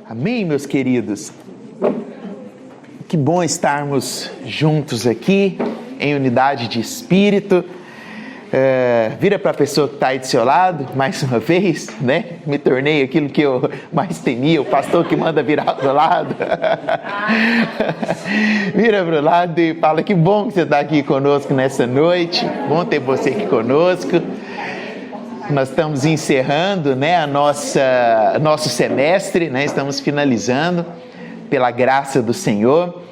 Amém, meus queridos? Que bom estarmos juntos aqui, em unidade de espírito. Vira para a pessoa que está aí do seu lado, mais uma vez, né? Me tornei aquilo que eu mais temia, o pastor que manda virar para o lado. Vira para o lado e fala: que bom que você está aqui conosco nessa noite, bom ter você aqui conosco. Nós estamos encerrando, né, nosso semestre, né, estamos finalizando, pela graça do Senhor.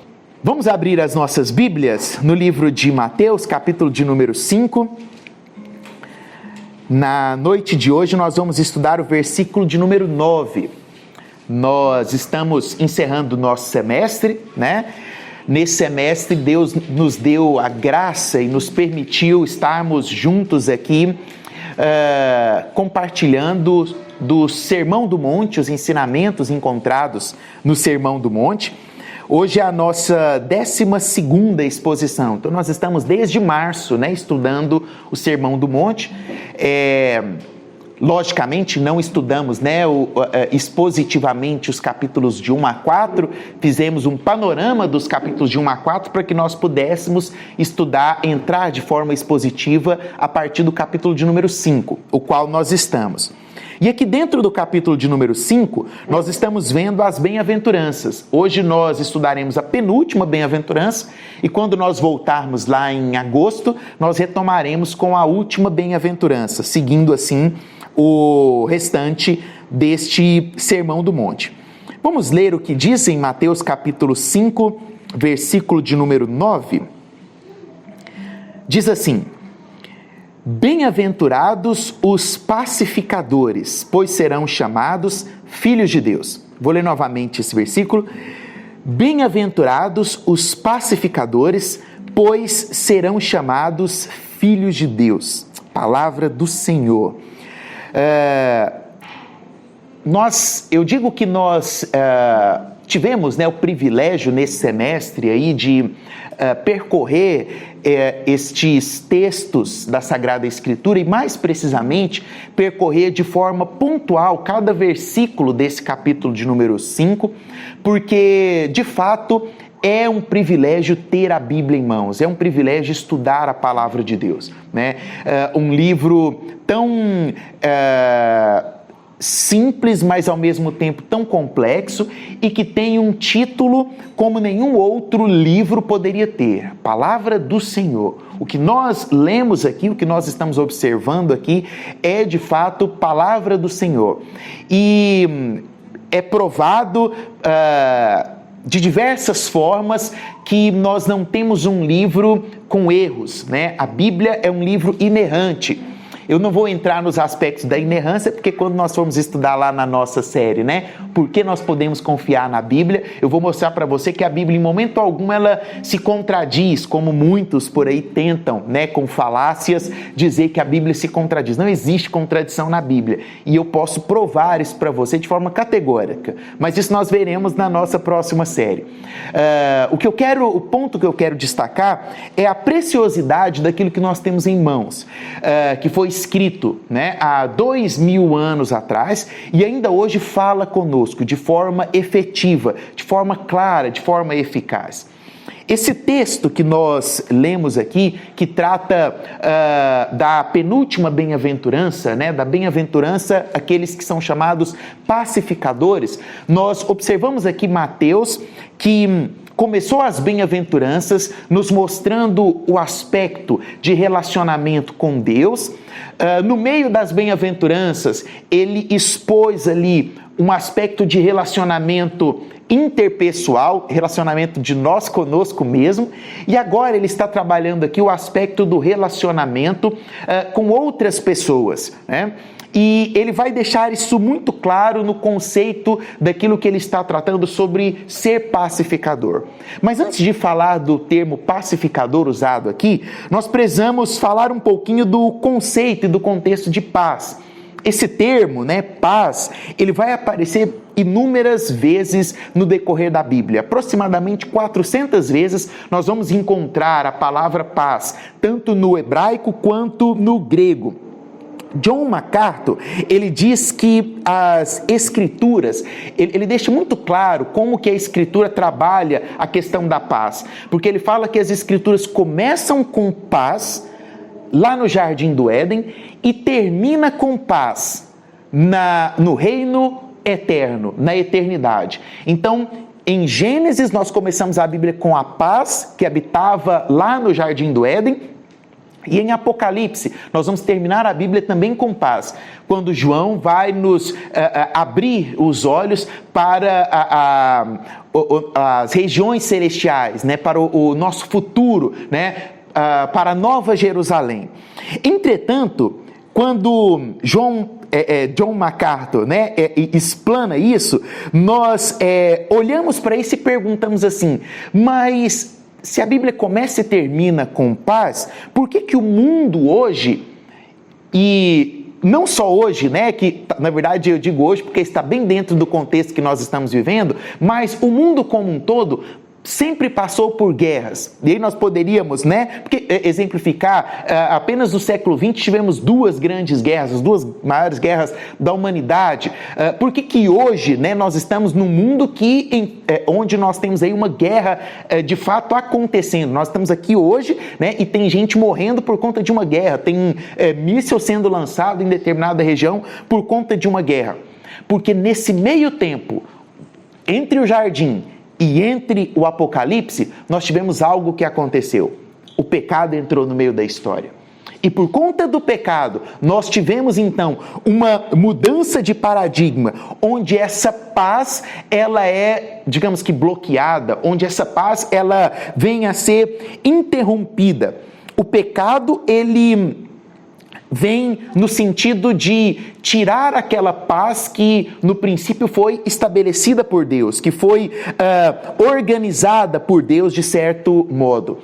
Vamos abrir as nossas Bíblias no livro de Mateus, capítulo de número 5. Na noite de hoje nós vamos estudar o versículo de número 9. Nós estamos encerrando o nosso semestre, né? Nesse semestre Deus nos deu a graça e nos permitiu estarmos juntos aqui, compartilhando do Sermão do Monte, os ensinamentos encontrados no Sermão do Monte. Hoje é a nossa 12ª exposição, então nós estamos desde março, né, estudando o Sermão do Monte. Logicamente não estudamos, né, expositivamente os capítulos de 1 a 4, fizemos um panorama dos capítulos de 1 a 4 para que nós pudéssemos entrar de forma expositiva a partir do capítulo de número 5, o qual nós estamos. E aqui dentro do capítulo de número 5, nós estamos vendo as bem-aventuranças. Hoje nós estudaremos a penúltima bem-aventurança e quando nós voltarmos lá em agosto, nós retomaremos com a última bem-aventurança, seguindo assim o restante deste Sermão do Monte. Vamos ler o que diz em Mateus capítulo 5, versículo de número 9. Diz assim: bem-aventurados os pacificadores, pois serão chamados filhos de Deus. Vou ler novamente esse versículo. Bem-aventurados os pacificadores, pois serão chamados filhos de Deus. Palavra do Senhor. Eu digo que nós tivemos, né, o privilégio nesse semestre aí de percorrer estes textos da Sagrada Escritura e mais precisamente percorrer de forma pontual cada versículo desse capítulo de número 5, porque de fato é um privilégio ter a Bíblia em mãos, é um privilégio estudar a Palavra de Deus, né? Um livro tão simples, mas ao mesmo tempo tão complexo e que tem um título como nenhum outro livro poderia ter: Palavra do Senhor. O que nós lemos aqui, o que nós estamos observando aqui é de fato Palavra do Senhor. E é provado de diversas formas que nós não temos um livro com erros, né? A Bíblia é um livro inerrante. Eu não vou entrar nos aspectos da inerrância, porque quando nós formos estudar lá na nossa série, né, por que nós podemos confiar na Bíblia, eu vou mostrar para você que a Bíblia, em momento algum, ela se contradiz, como muitos por aí tentam, né, com falácias, dizer que a Bíblia se contradiz. Não existe contradição na Bíblia, e eu posso provar isso para você de forma categórica, mas isso nós veremos na nossa próxima série. O ponto que eu quero destacar é a preciosidade daquilo que nós temos em mãos, que foi escrito, né, há 2000 anos atrás e ainda hoje fala conosco de forma efetiva, de forma clara, de forma eficaz. Esse texto que nós lemos aqui, que trata da penúltima bem-aventurança, né, da bem-aventurança aqueles que são chamados pacificadores, nós observamos aqui Mateus, que começou as bem-aventuranças nos mostrando o aspecto de relacionamento com Deus. No meio das bem-aventuranças, ele expôs ali um aspecto de relacionamento interpessoal, relacionamento de nós conosco mesmo, e agora ele está trabalhando aqui o aspecto do relacionamento com outras pessoas, né? E ele vai deixar isso muito claro no conceito daquilo que ele está tratando sobre ser pacificador. Mas antes de falar do termo pacificador usado aqui, nós precisamos falar um pouquinho do conceito e do contexto de paz. Esse termo, né, paz, ele vai aparecer inúmeras vezes no decorrer da Bíblia. Aproximadamente 400 vezes nós vamos encontrar a palavra paz, tanto no hebraico quanto no grego. John MacArthur, ele diz que as Escrituras, ele deixa muito claro como que a Escritura trabalha a questão da paz, porque ele fala que as Escrituras começam com paz, lá no Jardim do Éden, e termina com paz no reino eterno, na eternidade. Então, em Gênesis, nós começamos a Bíblia com a paz que habitava lá no Jardim do Éden, e em Apocalipse, nós vamos terminar a Bíblia também com paz, quando João vai nos abrir os olhos para as regiões celestiais, né, para o nosso futuro, né, para a Nova Jerusalém. Entretanto, quando John MacArthur, né, explana isso, nós olhamos para isso e perguntamos assim, mas se a Bíblia começa e termina com paz, por que o mundo hoje, e não só hoje, né, que na verdade eu digo hoje porque está bem dentro do contexto que nós estamos vivendo, mas o mundo como um todo sempre passou por guerras? E aí nós poderíamos, né, porque, exemplificar, apenas no século XX tivemos duas grandes guerras, as duas maiores guerras da humanidade. Por que hoje, né, nós estamos num mundo onde nós temos aí uma guerra de fato acontecendo? Nós estamos aqui hoje, né, e tem gente morrendo por conta de uma guerra, tem míssil sendo lançado em determinada região por conta de uma guerra. Porque nesse meio tempo, entre o jardim e entre o Apocalipse, nós tivemos algo que aconteceu. O pecado entrou no meio da história. E por conta do pecado, nós tivemos então uma mudança de paradigma, onde essa paz, ela é, digamos que bloqueada, onde essa paz, ela vem a ser interrompida. O pecado, ele vem no sentido de tirar aquela paz que no princípio foi estabelecida por Deus, que foi organizada por Deus de certo modo.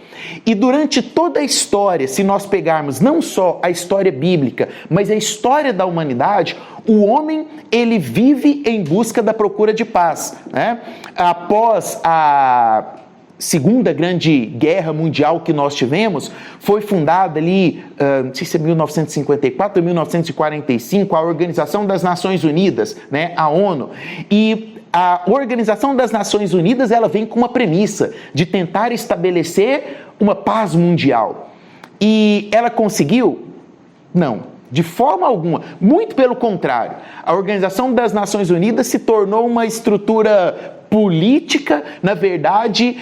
E durante toda a história, se nós pegarmos não só a história bíblica, mas a história da humanidade, o homem, ele vive em busca da procura de paz, né? Após a Segunda Grande Guerra Mundial que nós tivemos, foi fundada ali, não sei se é 1954 ou 1945, a Organização das Nações Unidas, né, a ONU. E a Organização das Nações Unidas, ela vem com uma premissa de tentar estabelecer uma paz mundial. E ela conseguiu? Não, de forma alguma. Muito pelo contrário. A Organização das Nações Unidas se tornou uma estrutura política, na verdade,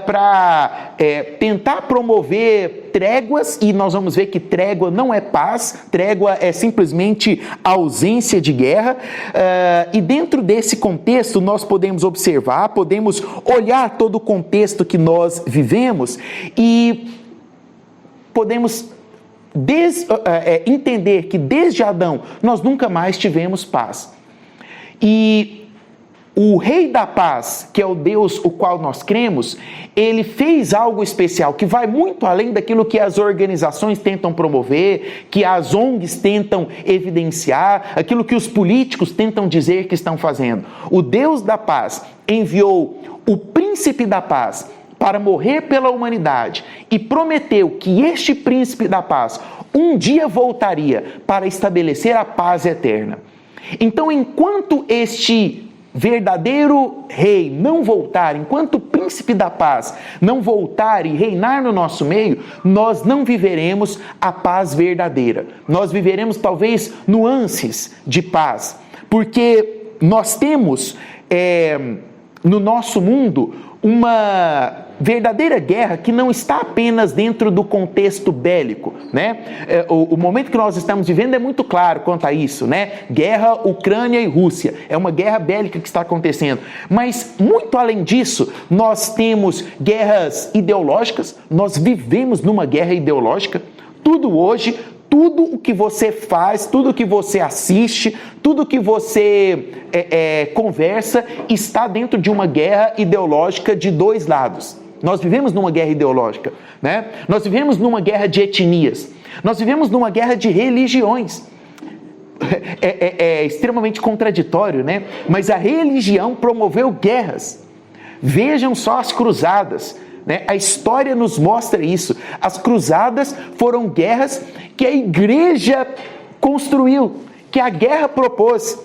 para tentar promover tréguas, e nós vamos ver que trégua não é paz, trégua é simplesmente ausência de guerra, e dentro desse contexto nós podemos observar, podemos olhar todo o contexto que nós vivemos e podemos entender que desde Adão nós nunca mais tivemos paz. E o Rei da Paz, que é o Deus o qual nós cremos, ele fez algo especial, que vai muito além daquilo que as organizações tentam promover, que as ONGs tentam evidenciar, aquilo que os políticos tentam dizer que estão fazendo. O Deus da Paz enviou o Príncipe da Paz para morrer pela humanidade e prometeu que este Príncipe da Paz um dia voltaria para estabelecer a paz eterna. Então, enquanto este verdadeiro rei não voltar, enquanto o príncipe da paz não voltar e reinar no nosso meio, nós não viveremos a paz verdadeira. Nós viveremos talvez nuances de paz, porque nós temos no nosso mundo uma verdadeira guerra que não está apenas dentro do contexto bélico, né? O momento que nós estamos vivendo é muito claro quanto a isso, né? Guerra Ucrânia e Rússia, é uma guerra bélica que está acontecendo, mas muito além disso, nós temos guerras ideológicas, nós vivemos numa guerra ideológica, tudo hoje, tudo o que você faz, tudo o que você assiste, tudo o que você conversa está dentro de uma guerra ideológica de dois lados. Nós vivemos numa guerra ideológica, né? Nós vivemos numa guerra de etnias, nós vivemos numa guerra de religiões. É extremamente contraditório, né? Mas a religião promoveu guerras. Vejam só as cruzadas, né? A história nos mostra isso. As cruzadas foram guerras que a igreja construiu, que a guerra propôs,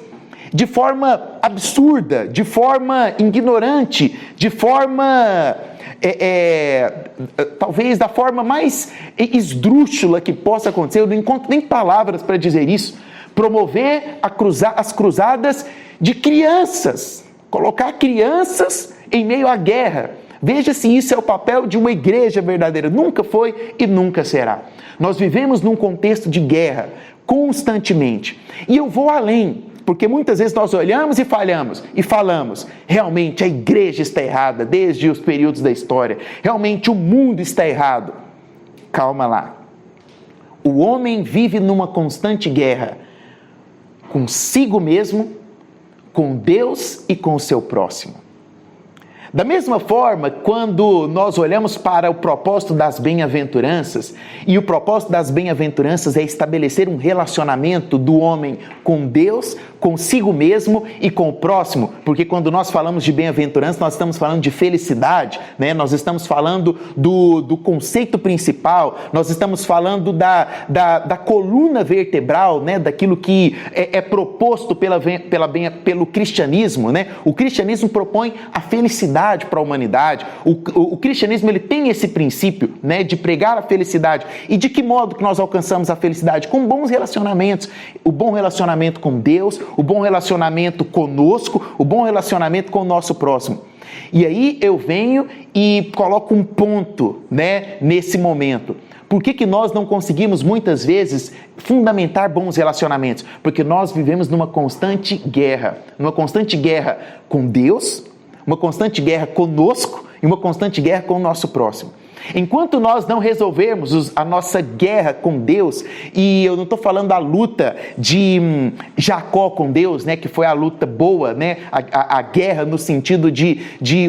de forma absurda, de forma ignorante, de forma, talvez da forma mais esdrúxula que possa acontecer. Eu não encontro nem palavras para dizer isso. Promover as cruzadas de crianças, colocar crianças em meio à guerra. Veja se isso é o papel de uma igreja verdadeira. Nunca foi e nunca será. Nós vivemos num contexto de guerra constantemente. E eu vou além, porque muitas vezes nós olhamos e falhamos e falamos, realmente a igreja está errada desde os períodos da história, realmente o mundo está errado. Calma lá. O homem vive numa constante guerra consigo mesmo, com Deus e com o seu próximo. Da mesma forma, quando nós olhamos para o propósito das bem-aventuranças, e o propósito das bem-aventuranças é estabelecer um relacionamento do homem com Deus, consigo mesmo e com o próximo, porque quando nós falamos de bem-aventurança, nós estamos falando de felicidade, né? Nós estamos falando do conceito principal, nós estamos falando da coluna vertebral, né? Daquilo que é proposto pelo cristianismo, né? O cristianismo propõe a felicidade para a humanidade. O cristianismo, ele tem esse princípio, né, de pregar a felicidade. E de que modo que nós alcançamos a felicidade? Com bons relacionamentos. O bom relacionamento com Deus, o bom relacionamento conosco, o bom relacionamento com o nosso próximo. E aí eu venho e coloco um ponto, né, nesse momento. Por que nós não conseguimos muitas vezes fundamentar bons relacionamentos? Porque nós vivemos numa constante guerra com Deus, uma constante guerra conosco e uma constante guerra com o nosso próximo. Enquanto nós não resolvermos a nossa guerra com Deus, e eu não estou falando da luta de Jacó com Deus, né, que foi a luta boa, né, a guerra no sentido de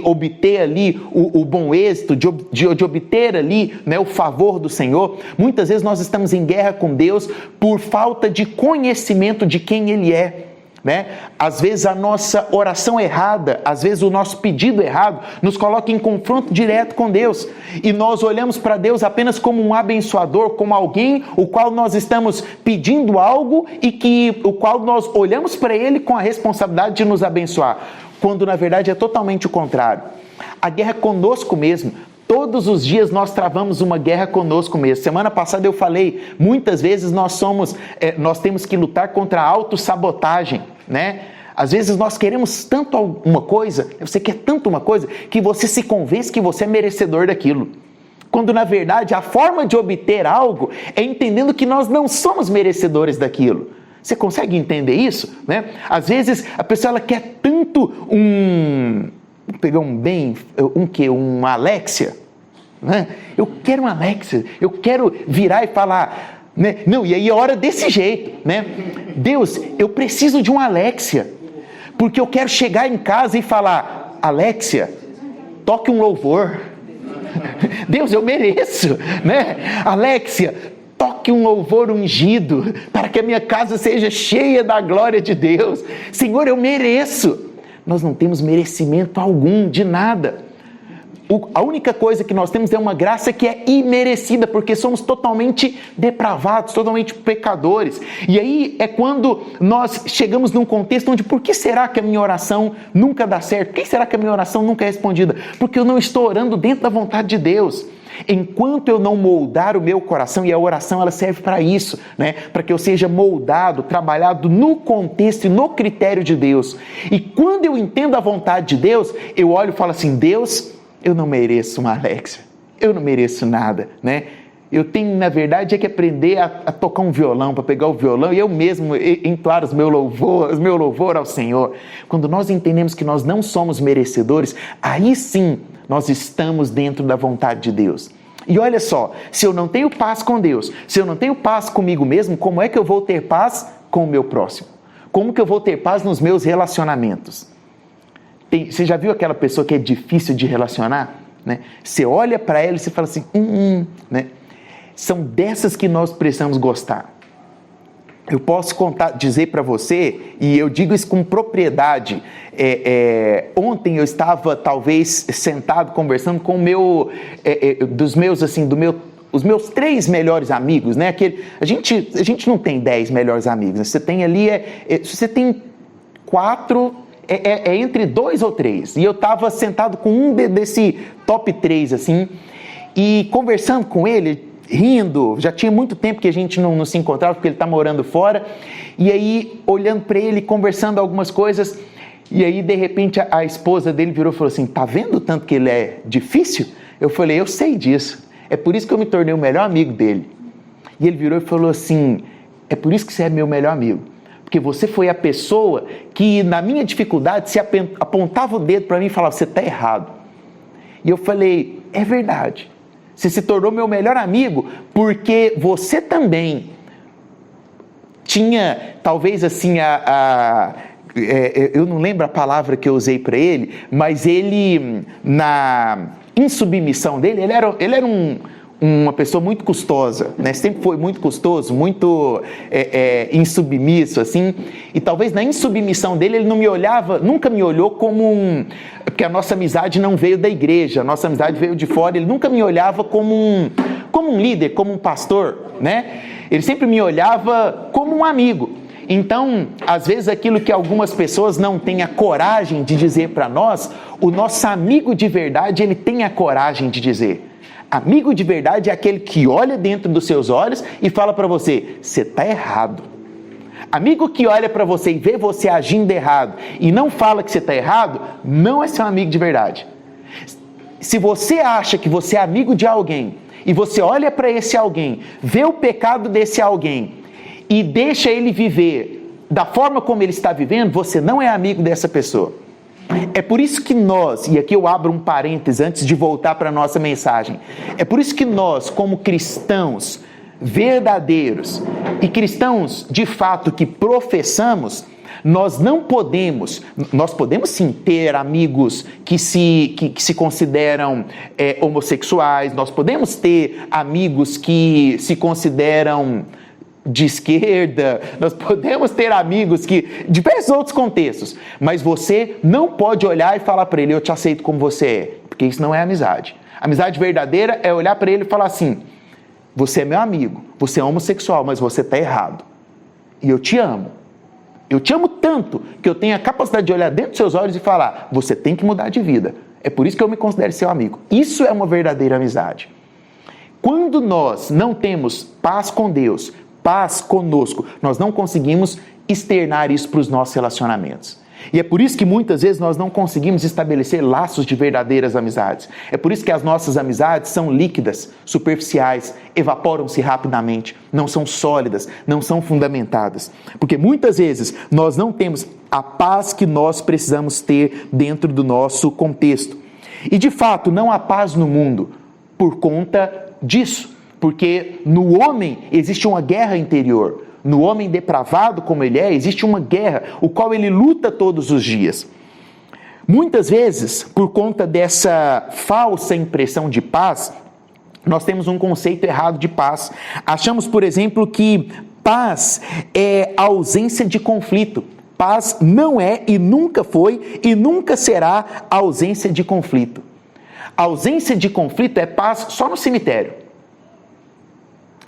obter ali o bom êxito, de obter ali, né, o favor do Senhor. Muitas vezes nós estamos em guerra com Deus por falta de conhecimento de quem Ele é. Né? Às vezes a nossa oração errada, às vezes o nosso pedido errado nos coloca em confronto direto com Deus, e nós olhamos para Deus apenas como um abençoador, como alguém o qual nós estamos pedindo algo e o qual nós olhamos para Ele com a responsabilidade de nos abençoar, quando na verdade é totalmente o contrário. A guerra é conosco mesmo. Todos os dias nós travamos uma guerra conosco mesmo. Semana passada eu falei, muitas vezes nós temos que lutar contra a autossabotagem, né? Às vezes nós queremos tanto uma coisa, você quer tanto uma coisa, que você se convence que você é merecedor daquilo. Quando na verdade a forma de obter algo é entendendo que nós não somos merecedores daquilo. Você consegue entender isso, né? Às vezes a pessoa ela quer tanto pegar uma Alexia, né? Eu quero uma Alexia, eu quero virar e falar, né? Não, e aí ora desse jeito, né? Deus, eu preciso de uma Alexia, porque eu quero chegar em casa e falar, Alexia, toque um louvor. Deus, eu mereço, né? Alexia, toque um louvor ungido, para que a minha casa seja cheia da glória de Deus. Senhor, eu mereço. Nós não temos merecimento algum de nada. A única coisa que nós temos é uma graça que é imerecida, porque somos totalmente depravados, totalmente pecadores. E aí é quando nós chegamos num contexto onde, por que será que a minha oração nunca dá certo? Por que será que a minha oração nunca é respondida? Porque eu não estou orando dentro da vontade de Deus. Enquanto eu não moldar o meu coração, e a oração ela serve para isso, né? Para que eu seja moldado, trabalhado no contexto e no critério de Deus. E quando eu entendo a vontade de Deus, eu olho e falo assim, Deus, eu não mereço uma Alexia, eu não mereço nada, né? Eu tenho, na verdade, que aprender a tocar um violão, para pegar o violão, e eu mesmo entoar o meu louvor ao Senhor. Quando nós entendemos que nós não somos merecedores, aí sim nós estamos dentro da vontade de Deus. E olha só, se eu não tenho paz com Deus, se eu não tenho paz comigo mesmo, como é que eu vou ter paz com o meu próximo? Como que eu vou ter paz nos meus relacionamentos? Você já viu aquela pessoa que é difícil de relacionar? Né? Você olha para ela e você fala assim, né? São dessas que nós precisamos gostar. Eu posso dizer para você, e eu digo isso com propriedade, ontem eu estava talvez sentado conversando com do meu os meus 3 melhores amigos, né? A gente não tem 10 melhores amigos, né? Você tem ali, se você tem 4, é entre 2 ou 3. E eu estava sentado com um desse top 3, assim, e conversando com ele, rindo. Já tinha muito tempo que a gente não se encontrava, porque ele está morando fora. E aí, olhando para ele, conversando algumas coisas, e aí, de repente, a esposa dele virou e falou assim: tá vendo o tanto que ele é difícil? Eu falei: eu sei disso. É por isso que eu me tornei o melhor amigo dele. E ele virou e falou assim: é por isso que você é meu melhor amigo. Porque você foi a pessoa que, na minha dificuldade, se apontava o dedo para mim e falava: você está errado. E eu falei: é verdade. Você se tornou meu melhor amigo porque você também tinha, talvez assim, eu não lembro a palavra que eu usei para ele, mas ele, na insubmissão dele, ele era uma pessoa muito custosa, né? Sempre foi muito custoso, muito insubmisso, assim, e talvez na insubmissão dele ele não me olhava, nunca me olhou como porque a nossa amizade não veio da igreja, a nossa amizade veio de fora, ele nunca me olhava como um líder, como um pastor, né? Ele sempre me olhava como um amigo. Então, às vezes aquilo que algumas pessoas não têm a coragem de dizer para nós, o nosso amigo de verdade, ele tem a coragem de dizer. Amigo de verdade é aquele que olha dentro dos seus olhos e fala para você: você está errado. Amigo que olha para você e vê você agindo errado e não fala que você está errado, não é seu amigo de verdade. Se você acha que você é amigo de alguém e você olha para esse alguém, vê o pecado desse alguém e deixa ele viver da forma como ele está vivendo, você não é amigo dessa pessoa. É por isso que nós, e aqui eu abro um parêntese antes de voltar para a nossa mensagem, é por isso que nós, como cristãos verdadeiros e cristãos de fato que professamos, nós podemos sim ter amigos que se consideram homossexuais, nós podemos ter amigos que se consideram de esquerda, nós podemos ter amigos que, diversos outros contextos, mas você não pode olhar e falar para ele: eu te aceito como você é, porque isso não é amizade. Amizade verdadeira é olhar para ele e falar assim: você é meu amigo, você é homossexual, mas você está errado, e eu te amo. Eu te amo tanto que eu tenho a capacidade de olhar dentro dos seus olhos e falar: você tem que mudar de vida, é por isso que eu me considero seu amigo. Isso é uma verdadeira amizade. Quando nós não temos paz com Deus, paz conosco, nós não conseguimos externar isso para os nossos relacionamentos. E é por isso que muitas vezes nós não conseguimos estabelecer laços de verdadeiras amizades. É por isso que as nossas amizades são líquidas, superficiais, evaporam-se rapidamente, não são sólidas, não são fundamentadas. Porque muitas vezes nós não temos a paz que nós precisamos ter dentro do nosso contexto. E de fato não há paz no mundo por conta disso. Porque no homem existe uma guerra interior. No homem depravado como ele existe uma guerra, o qual ele luta todos os dias. Muitas vezes, por conta dessa falsa impressão de paz, nós temos um conceito errado de paz. Achamos, por exemplo, que paz é ausência de conflito. Paz não é e nunca foi e nunca será ausência de conflito. A ausência de conflito é paz só no cemitério.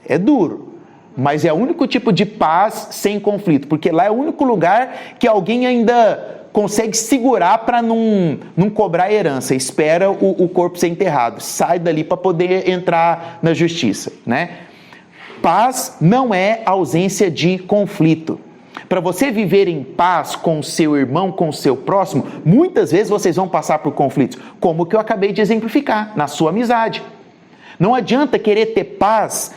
É duro, mas é o único tipo de paz sem conflito, porque lá é o único lugar que alguém ainda consegue segurar para não cobrar herança, espera o corpo ser enterrado, sai dali para poder entrar na justiça, né? Paz não é ausência de conflito. Para você viver em paz com o seu irmão, com o seu próximo, muitas vezes vocês vão passar por conflitos, como o que eu acabei de exemplificar, na sua amizade. Não adianta querer ter paz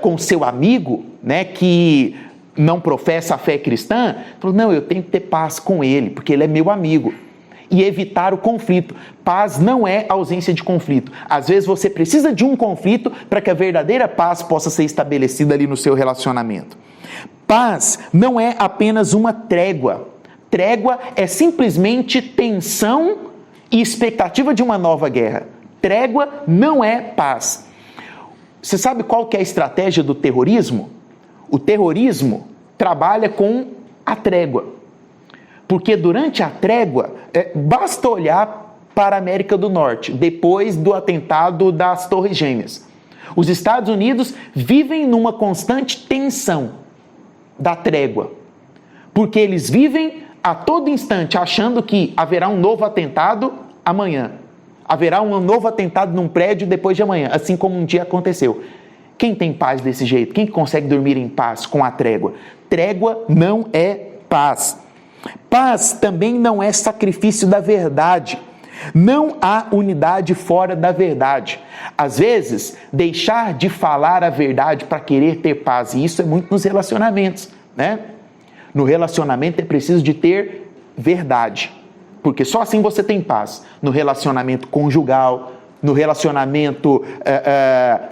com seu amigo, né, que não professa a fé cristã, falou: não, eu tenho que ter paz com ele, porque ele é meu amigo. E evitar o conflito. Paz não é ausência de conflito. Às vezes você precisa de um conflito para que a verdadeira paz possa ser estabelecida ali no seu relacionamento. Paz não é apenas uma trégua. Trégua é simplesmente tensão e expectativa de uma nova guerra. Trégua não é paz. Você sabe qual que é a estratégia do terrorismo? O terrorismo trabalha com a trégua. Porque durante a trégua, basta olhar para a América do Norte, depois do atentado das Torres Gêmeas. Os Estados Unidos vivem numa constante tensão da trégua, porque eles vivem a todo instante achando que haverá um novo atentado amanhã, haverá um novo atentado num prédio depois de amanhã, assim como um dia aconteceu. Quem tem paz desse jeito? Quem consegue dormir em paz com a trégua? Trégua não é paz. Paz também não é sacrifício da verdade. Não há unidade fora da verdade. Às vezes, deixar de falar a verdade para querer ter paz, e isso é muito nos relacionamentos, né? No relacionamento é preciso de ter verdade, porque só assim você tem paz. No relacionamento conjugal, no relacionamento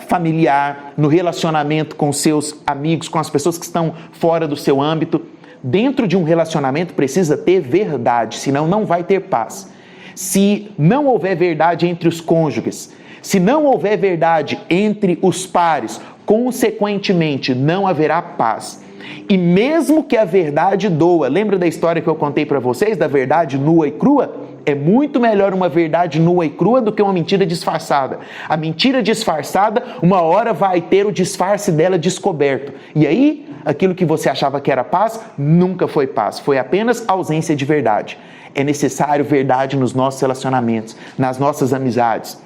familiar, no relacionamento com seus amigos, com as pessoas que estão fora do seu âmbito. Dentro de um relacionamento precisa ter verdade, senão não vai ter paz. Se não houver verdade entre os cônjuges, se não houver verdade entre os pares, consequentemente não haverá paz. E mesmo que a verdade doa, lembra da história que eu contei para vocês, da verdade nua e crua? É muito melhor uma verdade nua e crua do que uma mentira disfarçada. A mentira disfarçada, uma hora vai ter o disfarce dela descoberto. E aí, aquilo que você achava que era paz, nunca foi paz. Foi apenas ausência de verdade. É necessário verdade nos nossos relacionamentos, nas nossas amizades.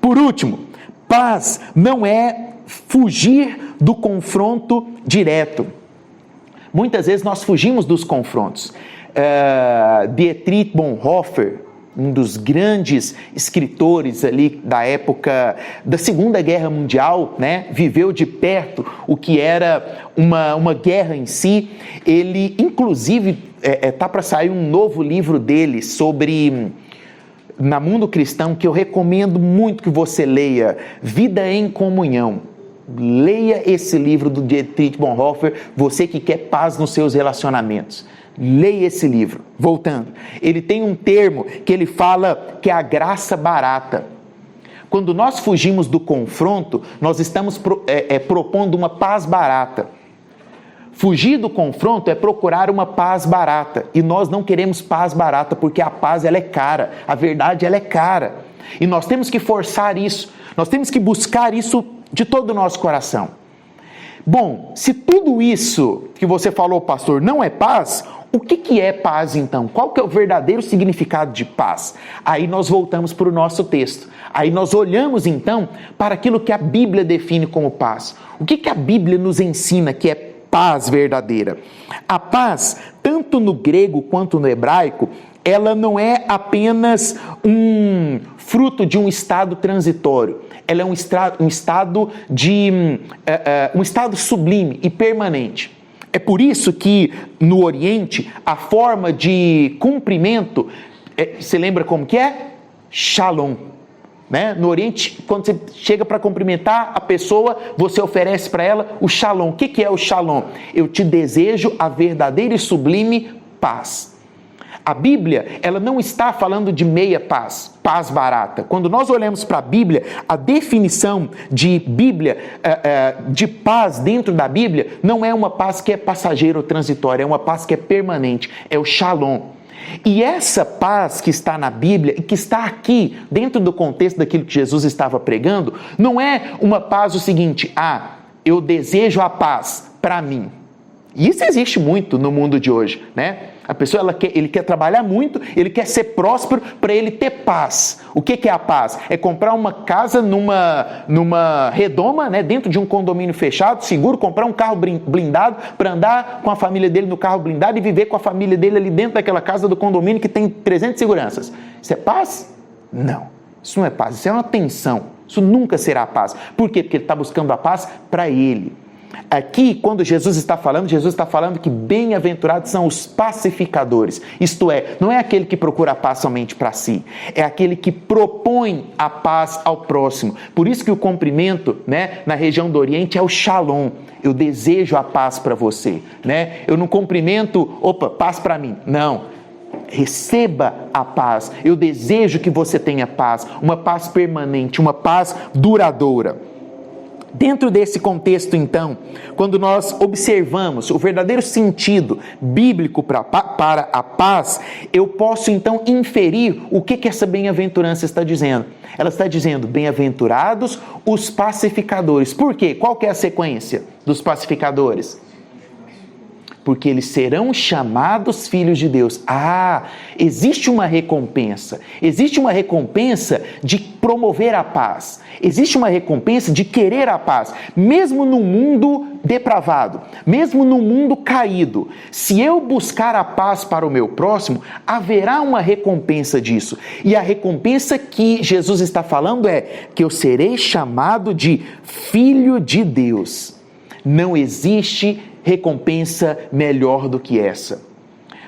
Por último, paz não é fugir do confronto direto. Muitas vezes nós fugimos dos confrontos. Dietrich Bonhoeffer, um dos grandes escritores ali da época da Segunda Guerra Mundial, né, viveu de perto o que era uma guerra em si. Ele, inclusive, está para sair um novo livro dele sobre na Mundo Cristão, que eu recomendo muito que você leia, Vida em Comunhão. Leia esse livro do Dietrich Bonhoeffer, você que quer paz nos seus relacionamentos. Leia esse livro. Voltando, ele tem um termo que ele fala que é a graça barata. Quando nós fugimos do confronto, nós estamos propondo uma paz barata. Fugir do confronto é procurar uma paz barata. E nós não queremos paz barata, porque a paz ela é cara, a verdade ela é cara. E nós temos que forçar isso, nós temos que buscar isso de todo o nosso coração. Bom, se tudo isso que você falou, pastor, não é paz, o que é paz então? Qual que é o verdadeiro significado de paz? Aí nós voltamos para o nosso texto. Aí nós olhamos então para aquilo que a Bíblia define como paz. O que a Bíblia nos ensina que é paz verdadeira? A paz, tanto no grego quanto no hebraico, ela não é apenas um fruto de um estado transitório. Ela é um estado sublime e permanente. É por isso que no Oriente a forma de cumprimento, você lembra como que é? Shalom. Né? No Oriente, quando você chega para cumprimentar a pessoa, você oferece para ela o Shalom. O que é o Shalom? Eu te desejo a verdadeira e sublime paz. A Bíblia, ela não está falando de meia paz, paz barata. Quando nós olhamos para a Bíblia, a definição de Bíblia, de paz dentro da Bíblia, não é uma paz que é passageira ou transitória, é uma paz que é permanente, é o Shalom. E essa paz que está na Bíblia e que está aqui, dentro do contexto daquilo que Jesus estava pregando, não é uma paz o seguinte, eu desejo a paz para mim. E isso existe muito no mundo de hoje, né? A pessoa, ele quer trabalhar muito, ele quer ser próspero para ele ter paz. O que é a paz? É comprar uma casa numa redoma, né, dentro de um condomínio fechado, seguro, comprar um carro blindado para andar com a família dele no carro blindado e viver com a família dele ali dentro daquela casa do condomínio que tem 300 seguranças. Isso é paz? Não. Isso não é paz, isso é uma tensão. Isso nunca será paz. Por quê? Porque ele está buscando a paz para ele. Aqui, quando Jesus está falando que bem-aventurados são os pacificadores. Isto é, não é aquele que procura a paz somente para si, é aquele que propõe a paz ao próximo. Por isso que o cumprimento, né, na região do Oriente é o Shalom. Eu desejo a paz para você, né? Eu não cumprimento, paz para mim. Não. Receba a paz. Eu desejo que você tenha paz, uma paz permanente, uma paz duradoura. Dentro desse contexto, então, quando nós observamos o verdadeiro sentido bíblico para a paz, eu posso então inferir o que essa bem-aventurança está dizendo. Ela está dizendo, bem-aventurados os pacificadores. Por quê? Qual que é a sequência dos pacificadores? Porque eles serão chamados filhos de Deus. Existe uma recompensa. Existe uma recompensa de promover a paz. Existe uma recompensa de querer a paz. Mesmo no mundo depravado, mesmo no mundo caído, se eu buscar a paz para o meu próximo, haverá uma recompensa disso. E a recompensa que Jesus está falando é que eu serei chamado de filho de Deus. Não existe recompensa melhor do que essa.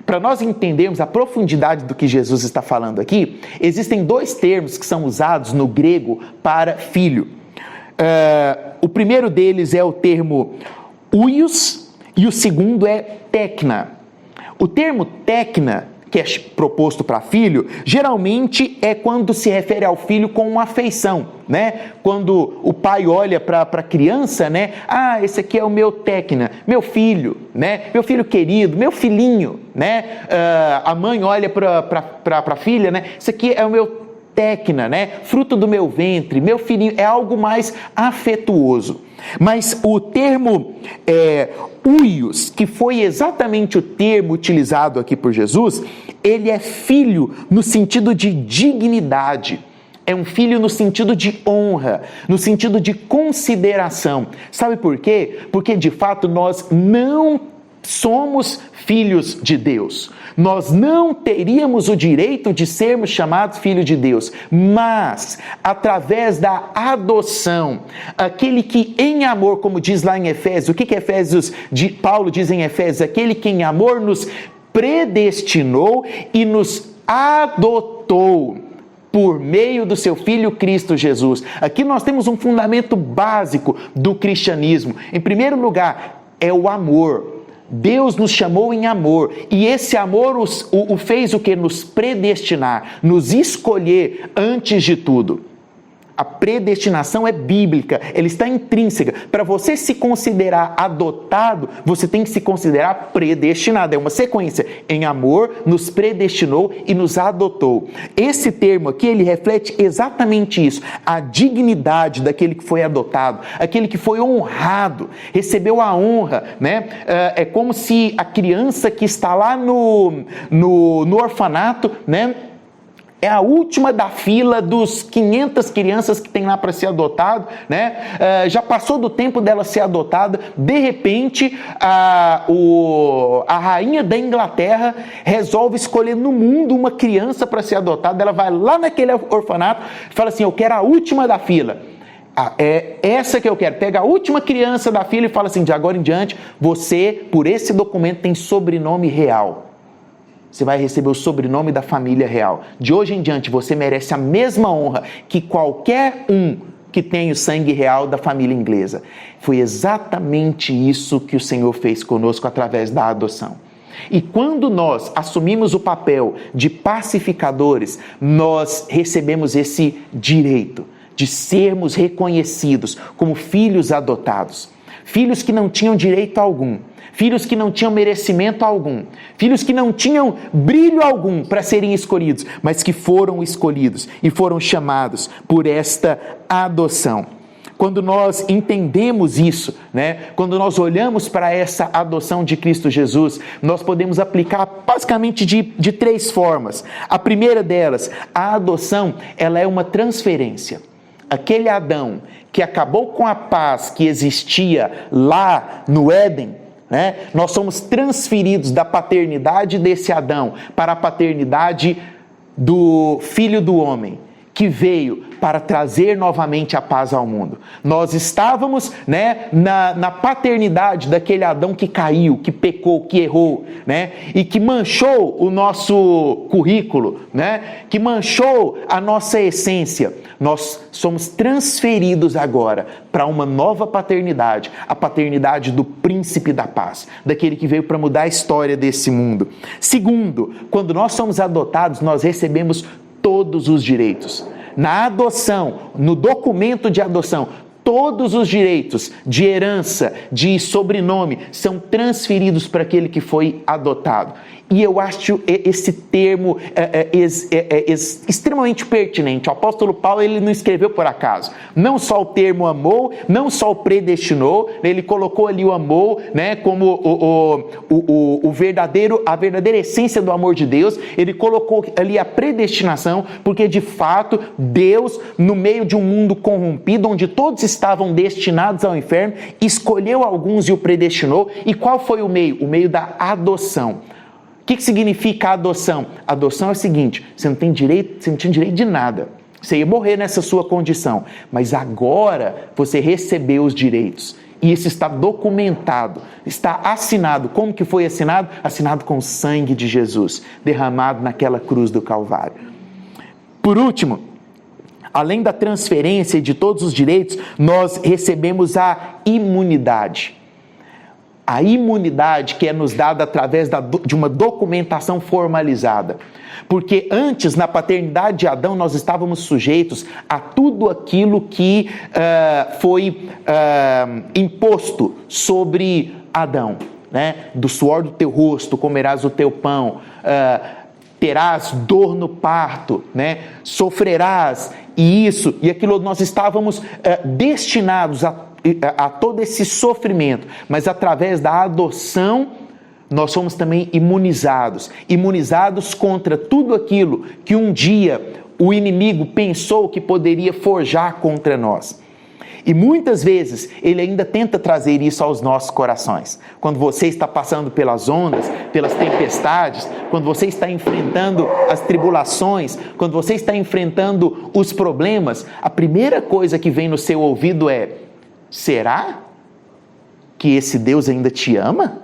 Para nós entendermos a profundidade do que Jesus está falando aqui, existem dois termos que são usados no grego para filho. O primeiro deles é o termo huios e o segundo é tekna. O termo tekna, que é proposto para filho, geralmente é quando se refere ao filho com uma afeição, né? Quando o pai olha para a criança, né? Esse aqui é o meu tekna, meu filho, né? Meu filho querido, meu filhinho, né? A mãe olha para a filha, né? Esse aqui é o meu tekna, né? Fruto do meu ventre, meu filhinho, é algo mais afetuoso. Mas o termo huios, que foi exatamente o termo utilizado aqui por Jesus, ele é filho no sentido de dignidade. É um filho no sentido de honra, no sentido de consideração. Sabe por quê? Porque de fato nós não somos filhos de Deus. Nós não teríamos o direito de sermos chamados filhos de Deus, mas através da adoção, aquele que em amor, como diz lá em Efésios, o que Paulo diz em Efésios? Aquele que em amor nos predestinou e nos adotou por meio do seu Filho Cristo Jesus. Aqui nós temos um fundamento básico do cristianismo. Em primeiro lugar, é o amor. Deus nos chamou em amor, e esse amor o fez o que? Nos predestinar, nos escolher antes de tudo. A predestinação é bíblica, ela está intrínseca. Para você se considerar adotado, você tem que se considerar predestinado. É uma sequência. Em amor, nos predestinou e nos adotou. Esse termo aqui, ele reflete exatamente isso. A dignidade daquele que foi adotado, aquele que foi honrado, recebeu a honra, né? É como se a criança que está lá no orfanato, né? É a última da fila dos 500 crianças que tem lá para ser adotado, né? Já passou do tempo dela ser adotada, de repente a rainha da Inglaterra resolve escolher no mundo uma criança para ser adotada. Ela vai lá naquele orfanato e fala assim: eu quero a última da fila. É essa que eu quero. Pega a última criança da fila e fala assim: de agora em diante, você, por esse documento, tem sobrenome real. Você vai receber o sobrenome da família real. De hoje em diante, você merece a mesma honra que qualquer um que tem o sangue real da família inglesa. Foi exatamente isso que o Senhor fez conosco através da adoção. E quando nós assumimos o papel de pacificadores, nós recebemos esse direito de sermos reconhecidos como filhos adotados. Filhos que não tinham direito algum. Filhos que não tinham merecimento algum, filhos que não tinham brilho algum para serem escolhidos, mas que foram escolhidos e foram chamados por esta adoção. Quando nós entendemos isso, né? Quando nós olhamos para essa adoção de Cristo Jesus, nós podemos aplicar basicamente de três formas. A primeira delas, a adoção, ela é uma transferência. Aquele Adão que acabou com a paz que existia lá no Éden, né? Nós somos transferidos da paternidade desse Adão para a paternidade do Filho do Homem, que veio para trazer novamente a paz ao mundo. Nós estávamos, né, na paternidade daquele Adão que caiu, que pecou, que errou, né, e que manchou o nosso currículo, né, que manchou a nossa essência. Nós somos transferidos agora para uma nova paternidade, a paternidade do Príncipe da Paz, daquele que veio para mudar a história desse mundo. Segundo, quando nós somos adotados, nós recebemos todos os direitos. Na adoção, no documento de adoção, todos os direitos de herança, de sobrenome, são transferidos para aquele que foi adotado. E eu acho esse termo extremamente pertinente. O apóstolo Paulo, ele não escreveu por acaso. Não só o termo amou, não só o predestinou, ele colocou ali o amou, né, como a verdadeira essência do amor de Deus. Ele colocou ali a predestinação, porque de fato Deus, no meio de um mundo corrompido, onde todos estavam destinados ao inferno, escolheu alguns e o predestinou. E qual foi o meio? O meio da adoção. O que significa a adoção? A adoção é o seguinte: você não tinha direito de nada. Você ia morrer nessa sua condição. Mas agora você recebeu os direitos. E isso está documentado, está assinado. Como que foi assinado? Assinado com o sangue de Jesus, derramado naquela cruz do Calvário. Por último, além da transferência de todos os direitos, nós recebemos a imunidade. A imunidade que é nos dada através de uma documentação formalizada. Porque antes, na paternidade de Adão, nós estávamos sujeitos a tudo aquilo que foi imposto sobre Adão. Né? Do suor do teu rosto comerás o teu pão, terás dor no parto, né? Sofrerás isso e aquilo. Nós estávamos destinados a todo esse sofrimento, mas através da adoção nós somos também imunizados contra tudo aquilo que um dia o inimigo pensou que poderia forjar contra nós. E muitas vezes ele ainda tenta trazer isso aos nossos corações. Quando você está passando pelas ondas, pelas tempestades, quando você está enfrentando as tribulações, quando você está enfrentando os problemas, a primeira coisa que vem no seu ouvido é: será que esse Deus ainda te ama?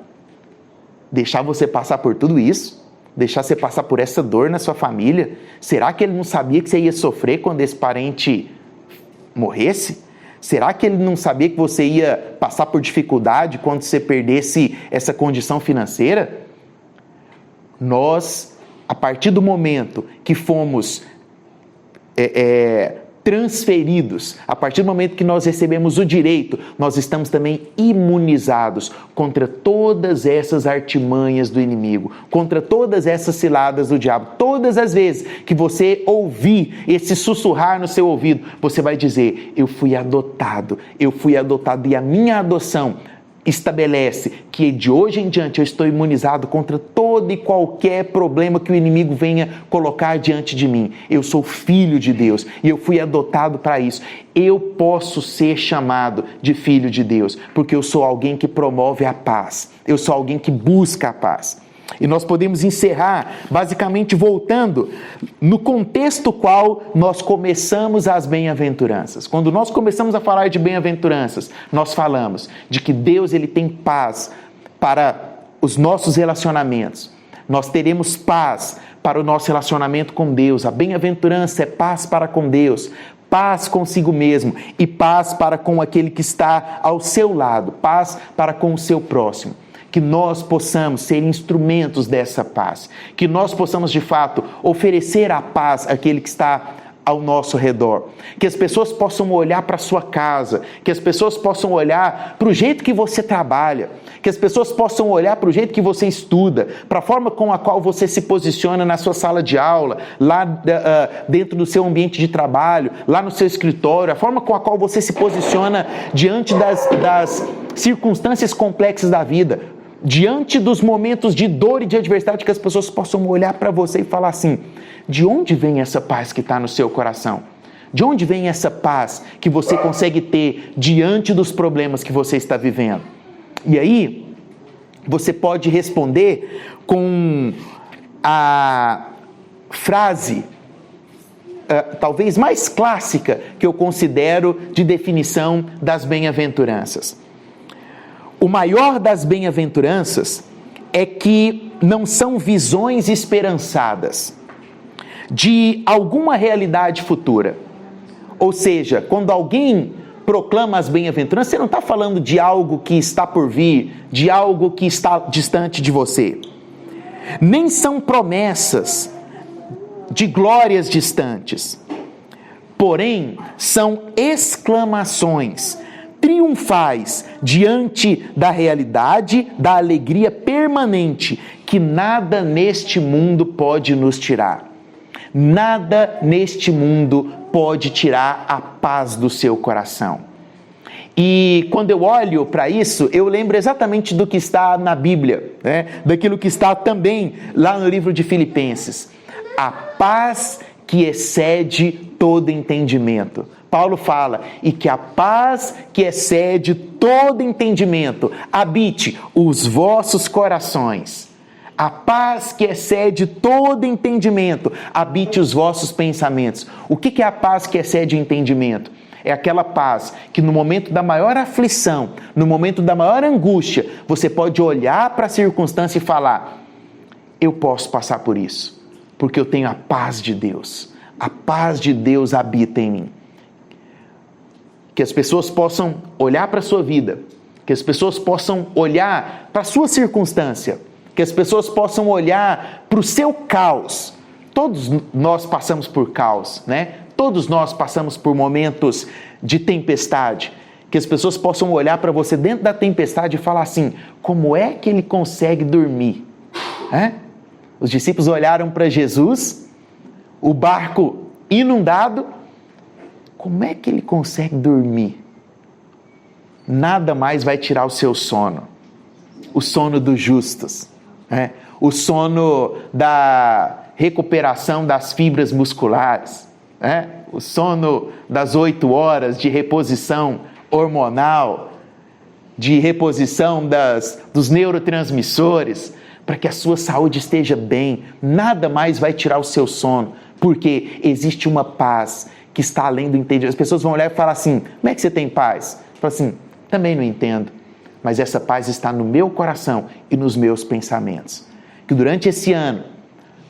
Deixar você passar por tudo isso? Deixar você passar por essa dor na sua família? Será que ele não sabia que você ia sofrer quando esse parente morresse? Será que ele não sabia que você ia passar por dificuldade quando você perdesse essa condição financeira? Nós, a partir do momento que fomos transferidos, a partir do momento que nós recebemos o direito, nós estamos também imunizados contra todas essas artimanhas do inimigo, contra todas essas ciladas do diabo. Todas as vezes que você ouvir esse sussurrar no seu ouvido, você vai dizer: eu fui adotado, e a minha adoção estabelece que de hoje em diante eu estou imunizado contra todo e qualquer problema que o inimigo venha colocar diante de mim. Eu sou filho de Deus e eu fui adotado para isso. Eu posso ser chamado de filho de Deus, porque eu sou alguém que promove a paz. Eu sou alguém que busca a paz. E nós podemos encerrar basicamente voltando no contexto qual nós começamos as bem-aventuranças. Quando nós começamos a falar de bem-aventuranças, nós falamos de que Deus, ele tem paz para os nossos relacionamentos. Nós teremos paz para o nosso relacionamento com Deus. A bem-aventurança é paz para com Deus, paz consigo mesmo e paz para com aquele que está ao seu lado, paz para com o seu próximo. Que nós possamos ser instrumentos dessa paz, que nós possamos de fato oferecer a paz àquele que está ao nosso redor, que as pessoas possam olhar para a sua casa, que as pessoas possam olhar para o jeito que você trabalha, que as pessoas possam olhar para o jeito que você estuda, para a forma com a qual você se posiciona na sua sala de aula, lá dentro do seu ambiente de trabalho, lá no seu escritório, a forma com a qual você se posiciona diante das circunstâncias complexas da vida, diante dos momentos de dor e de adversidade, que as pessoas possam olhar para você e falar assim: de onde vem essa paz que está no seu coração? De onde vem essa paz que você consegue ter diante dos problemas que você está vivendo? E aí, você pode responder com a frase talvez mais clássica que eu considero de definição das bem-aventuranças. O maior das bem-aventuranças é que não são visões esperançadas de alguma realidade futura. Ou seja, quando alguém proclama as bem-aventuranças, você não está falando de algo que está por vir, de algo que está distante de você. Nem são promessas de glórias distantes. porém são exclamações triunfais diante da realidade, da alegria permanente que nada neste mundo pode nos tirar. Nada neste mundo pode tirar a paz do seu coração. E quando eu olho para isso, eu lembro exatamente do que está na Bíblia, daquilo que está também lá no livro de Filipenses. A paz que excede todo entendimento. Paulo fala, e que a paz que excede todo entendimento habite os vossos corações. A paz que excede todo entendimento habite os vossos pensamentos. O que é a paz que excede o entendimento? É aquela paz que no momento da maior aflição, no momento da maior angústia, você pode olhar para a circunstância e falar, eu posso passar por isso, porque eu tenho a paz de Deus. A paz de Deus habita em mim. Que as pessoas possam olhar para a sua vida, que as pessoas possam olhar para a sua circunstância, que as pessoas possam olhar para o seu caos. Todos nós passamos por caos, Todos nós passamos por momentos de tempestade. Que as pessoas possam olhar para você dentro da tempestade e falar assim, como é que ele consegue dormir? Os discípulos olharam para Jesus, o barco inundado, como é que ele consegue dormir? Nada mais vai tirar o seu sono. O sono dos justos. O sono da recuperação das fibras musculares. O sono das 8 horas de reposição hormonal, de reposição dos neurotransmissores, para que a sua saúde esteja bem. Nada mais vai tirar o seu sono, porque existe uma paz que está além do entendimento. As pessoas vão olhar e falar assim, como é que você tem paz? Fala assim, também não entendo, mas essa paz está no meu coração e nos meus pensamentos. Que durante esse ano,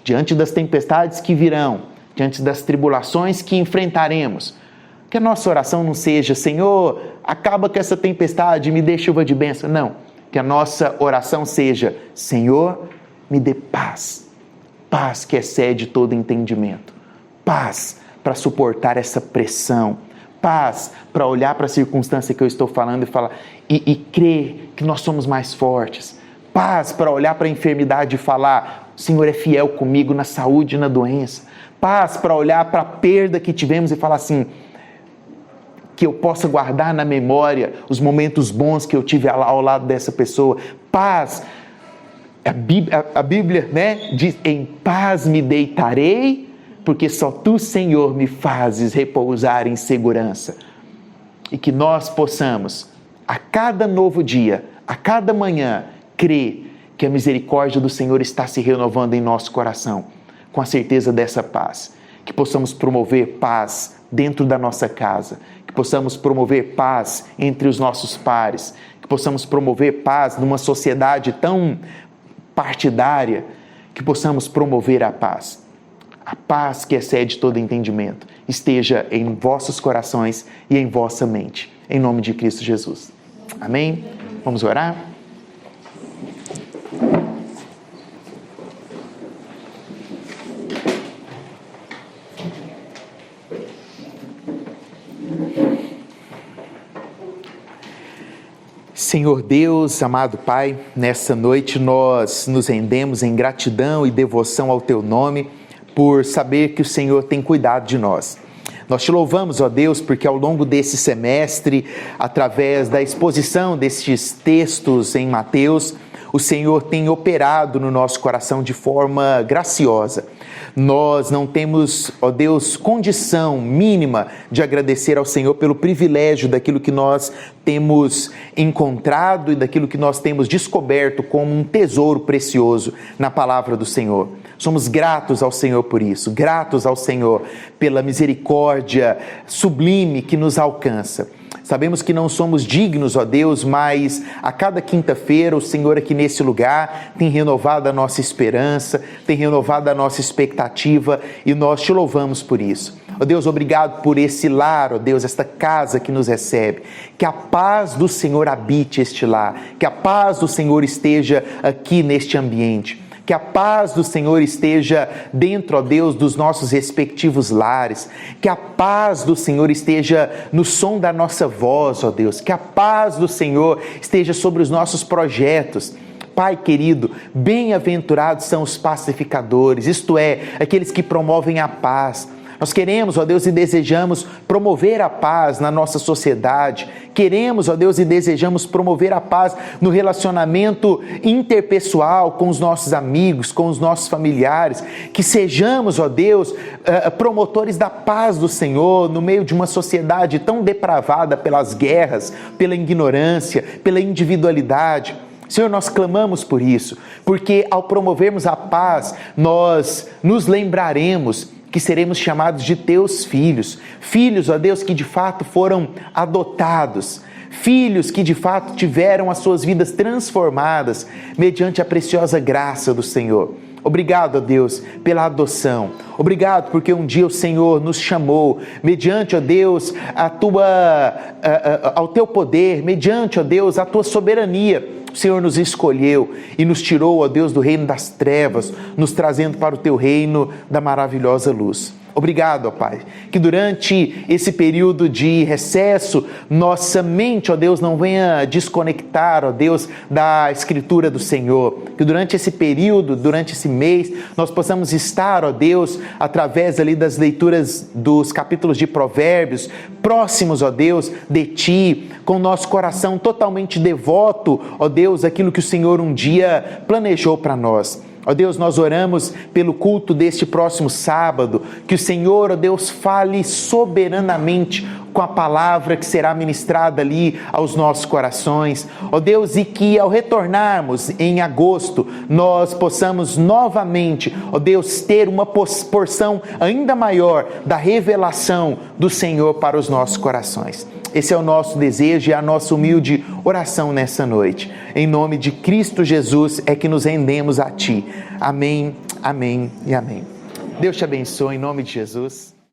diante das tempestades que virão, diante das tribulações que enfrentaremos, que a nossa oração não seja, Senhor, acaba com essa tempestade, me dê chuva de bênção. Não, que a nossa oração seja, Senhor, me dê paz. Paz que excede todo entendimento. Paz para suportar essa pressão, paz para olhar para a circunstância que eu estou falando e falar e crer que nós somos mais fortes, paz para olhar para a enfermidade e falar, o Senhor é fiel comigo na saúde e na doença, paz para olhar para a perda que tivemos e falar assim, que eu possa guardar na memória os momentos bons que eu tive ao lado dessa pessoa, paz, a Bíblia diz, em paz me deitarei, porque só Tu, Senhor, me fazes repousar em segurança. E que nós possamos, a cada novo dia, a cada manhã, crer que a misericórdia do Senhor está se renovando em nosso coração, com a certeza dessa paz. Que possamos promover paz dentro da nossa casa, que possamos promover paz entre os nossos pares, que possamos promover paz numa sociedade tão partidária, que possamos promover a paz. A paz que excede todo entendimento esteja em vossos corações e em vossa mente. Em nome de Cristo Jesus. Amém? Vamos orar? Senhor Deus, amado Pai, nessa noite nós nos rendemos em gratidão e devoção ao Teu nome, por saber que o Senhor tem cuidado de nós. Nós Te louvamos, ó Deus, porque ao longo desse semestre, através da exposição destes textos em Mateus, o Senhor tem operado no nosso coração de forma graciosa. Nós não temos, ó Deus, condição mínima de agradecer ao Senhor pelo privilégio daquilo que nós temos encontrado e daquilo que nós temos descoberto como um tesouro precioso na palavra do Senhor. Somos gratos ao Senhor por isso, gratos ao Senhor pela misericórdia sublime que nos alcança. Sabemos que não somos dignos, ó Deus, mas a cada quinta-feira o Senhor aqui nesse lugar tem renovado a nossa esperança, tem renovado a nossa expectativa e nós Te louvamos por isso. Ó Deus, obrigado por esse lar, ó Deus, esta casa que nos recebe. Que a paz do Senhor habite este lar, que a paz do Senhor esteja aqui neste ambiente. Que a paz do Senhor esteja dentro, ó Deus, dos nossos respectivos lares. Que a paz do Senhor esteja no som da nossa voz, ó Deus. Que a paz do Senhor esteja sobre os nossos projetos. Pai querido, bem-aventurados são os pacificadores, isto é, aqueles que promovem a paz. Nós queremos, ó Deus, e desejamos promover a paz na nossa sociedade. Queremos, ó Deus, e desejamos promover a paz no relacionamento interpessoal com os nossos amigos, com os nossos familiares. Que sejamos, ó Deus, promotores da paz do Senhor no meio de uma sociedade tão depravada pelas guerras, pela ignorância, pela individualidade. Senhor, nós clamamos por isso, porque ao promovermos a paz, nós nos lembraremos que seremos chamados de teus filhos. Filhos, ó Deus, que de fato foram adotados. Filhos que de fato tiveram as suas vidas transformadas mediante a preciosa graça do Senhor. Obrigado, ó Deus, pela adoção. Obrigado porque um dia o Senhor nos chamou, mediante, ó Deus, ao teu poder, mediante, ó Deus, a tua soberania. O Senhor nos escolheu e nos tirou, ó Deus, do reino das trevas, nos trazendo para o teu reino da maravilhosa luz. Obrigado, ó Pai, que durante esse período de recesso, nossa mente, ó Deus, não venha desconectar, ó Deus, da Escritura do Senhor. Que durante esse período, durante esse mês, nós possamos estar, ó Deus, através ali das leituras dos capítulos de Provérbios, próximos, ó Deus, de Ti, com nosso coração totalmente devoto, ó Deus, aquilo que o Senhor um dia planejou para nós. Ó Deus, nós oramos pelo culto deste próximo sábado, que o Senhor, ó Deus, fale soberanamente com a palavra que será ministrada ali aos nossos corações. Ó Deus, e que ao retornarmos em agosto, nós possamos novamente, ó Deus, ter uma porção ainda maior da revelação do Senhor para os nossos corações. Esse é o nosso desejo e a nossa humilde oração nessa noite. Em nome de Cristo Jesus é que nos rendemos a Ti. Amém, amém e amém. Deus te abençoe em nome de Jesus.